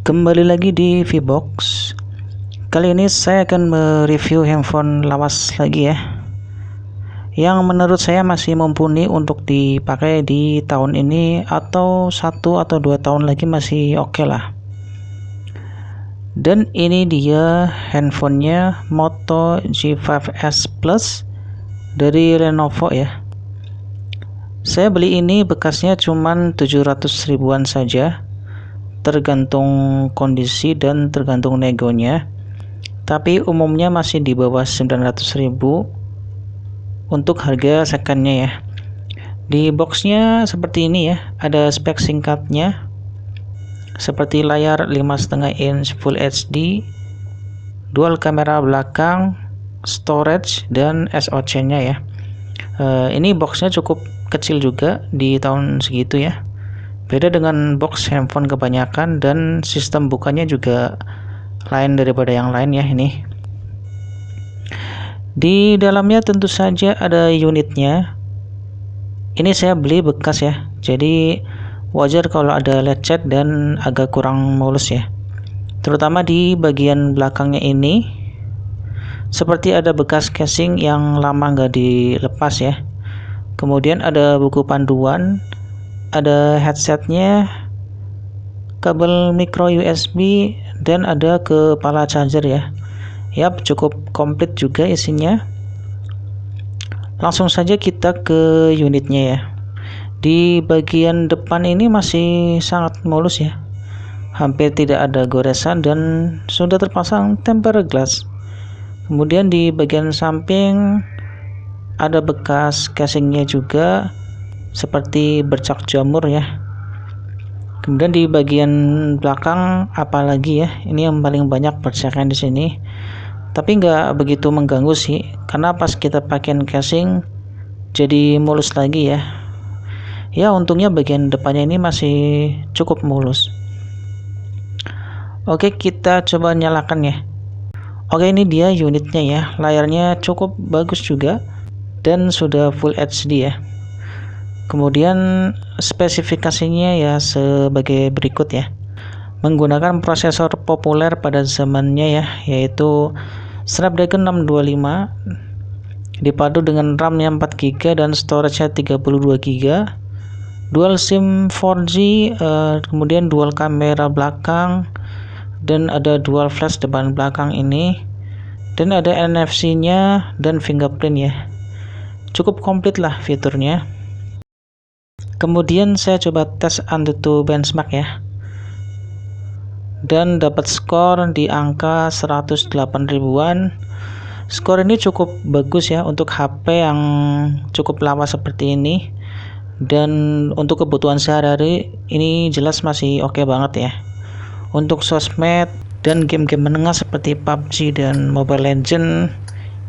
Kembali lagi di VBox. Kali ini saya akan mereview handphone lawas lagi ya, yang menurut saya masih mumpuni untuk dipakai di tahun ini atau 1 atau 2 tahun lagi masih oke lah. Dan ini dia handphonenya, Moto G5s Plus dari Lenovo ya. Saya beli ini bekasnya cuman 700 ribuan saja, tergantung kondisi dan tergantung negonya, tapi umumnya masih di bawah 900.000 untuk harga secondnya ya. Di boxnya seperti ini ya, ada spek singkatnya seperti layar 5,5 inch Full HD, dual kamera belakang, storage, dan SoC nya ya. Ini boxnya cukup kecil juga di tahun segitu ya, beda dengan box handphone kebanyakan, dan sistem bukanya juga lain daripada yang lain ya. Ini di dalamnya tentu saja ada unitnya. Ini saya beli bekas ya, jadi wajar kalau ada lecet dan agak kurang mulus ya, terutama di bagian belakangnya ini, seperti ada bekas casing yang lama nggak dilepas ya. Kemudian ada buku panduan, ada headsetnya, kabel micro USB, dan ada kepala charger ya. Yap, cukup komplit juga isinya. Langsung saja kita ke unitnya ya. Di bagian depan ini masih sangat mulus ya, hampir tidak ada goresan dan sudah terpasang tempered glass. Kemudian di bagian samping ada bekas casingnya juga, seperti bercak jamur ya. Kemudian di bagian belakang apalagi ya, ini yang paling banyak bercakan di sini, tapi nggak begitu mengganggu sih, karena pas kita pakai casing jadi mulus lagi ya. Ya, untungnya bagian depannya ini masih cukup mulus. Oke, kita coba nyalakan ya. Oke, ini dia unitnya ya, layarnya cukup bagus juga dan sudah Full HD ya. Kemudian spesifikasinya ya sebagai berikut ya. Menggunakan prosesor populer pada zamannya ya, yaitu Snapdragon 625, dipadu dengan RAM-nya 4GB dan storage-nya 32GB, dual SIM 4G, kemudian dual kamera belakang, dan ada dual flash depan belakang ini, dan ada NFC-nya dan fingerprint ya. Cukup komplit lah fiturnya. Kemudian saya coba tes AnTuTu benchmark ya, dan dapat skor di angka 108 ribuan. Skor ini cukup bagus ya untuk HP yang cukup lawas seperti ini, dan untuk kebutuhan sehari-hari ini jelas masih oke banget ya. Untuk sosmed dan game-game menengah seperti PUBG dan Mobile Legends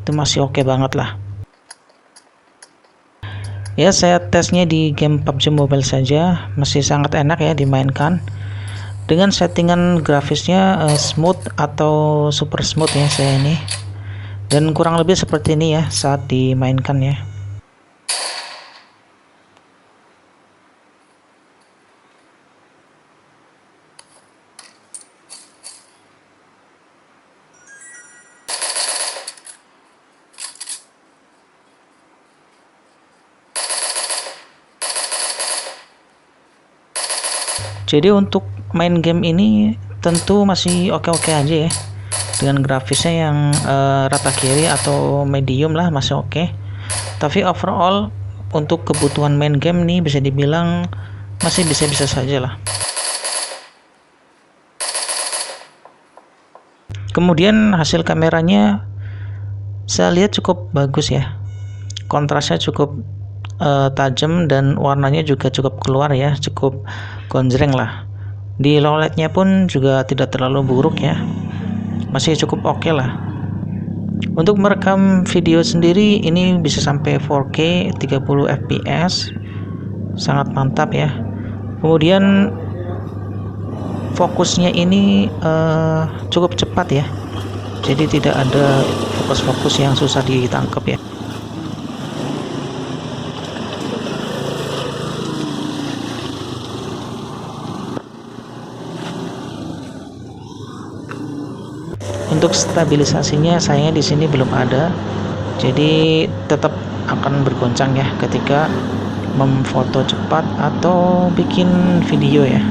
itu masih oke banget lah. Ya, saya tesnya di game PUBG Mobile saja, masih sangat enak ya dimainkan. Dengan settingan grafisnya smooth atau super smooth ya saya ini. Dan kurang lebih seperti ini ya saat dimainkan ya. Jadi untuk main game ini tentu masih oke-oke aja ya, dengan grafisnya yang rata kiri atau medium lah, masih oke. Tapi overall untuk kebutuhan main game nih bisa dibilang masih bisa-bisa saja lah. Kemudian hasil kameranya saya lihat cukup bagus ya, kontrasnya cukup tajam dan warnanya juga cukup keluar ya, cukup gonjreng lah. Di low light-nya pun juga tidak terlalu buruk ya, masih cukup oke lah. Untuk merekam video sendiri ini bisa sampai 4K 30 fps, sangat mantap ya. Kemudian fokusnya ini cukup cepat ya, jadi tidak ada fokus-fokus yang susah ditangkap ya. Untuk stabilisasinya sayangnya di sini belum ada, jadi tetap akan bergoncang ya ketika memfoto cepat atau bikin video ya.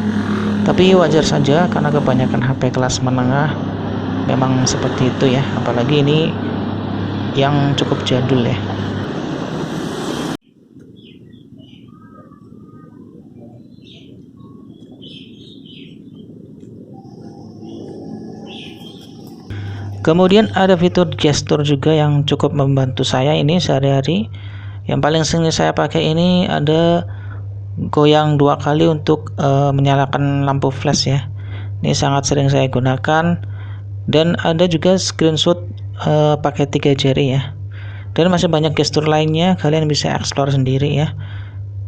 Tapi wajar saja karena kebanyakan HP kelas menengah memang seperti itu ya, apalagi ini yang cukup jadul ya. Kemudian ada fitur gestur juga yang cukup membantu saya ini sehari-hari. Yang paling sering saya pakai ini ada goyang 2 kali untuk menyalakan lampu flash ya. Ini sangat sering saya gunakan. Dan ada juga screenshot pakai 3 jari ya. Dan masih banyak gestur lainnya, kalian bisa explore sendiri ya.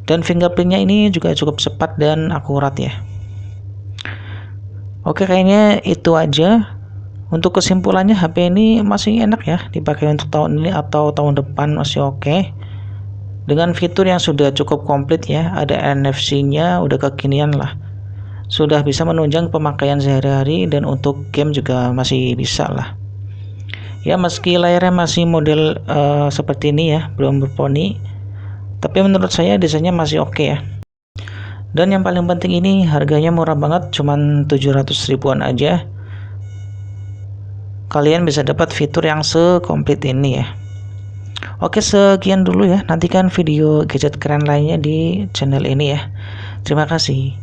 Dan fingerprintnya ini juga cukup cepat dan akurat ya. Oke, kayaknya itu aja. Untuk kesimpulannya, HP ini masih enak ya dipakai untuk tahun ini atau tahun depan, masih oke. Dengan fitur yang sudah cukup komplit ya, ada NFC-nya, udah kekinian lah. Sudah bisa menunjang pemakaian sehari-hari dan untuk game juga masih bisa lah. Ya, meski layarnya masih model seperti ini ya, belum berponi, tapi menurut saya desainnya masih oke ya. Dan yang paling penting ini harganya murah banget, cuman 700 ribuan aja. Kalian bisa dapat fitur yang sekomplit ini ya. Oke, sekian dulu ya. Nantikan video gadget keren lainnya di channel ini ya. Terima kasih.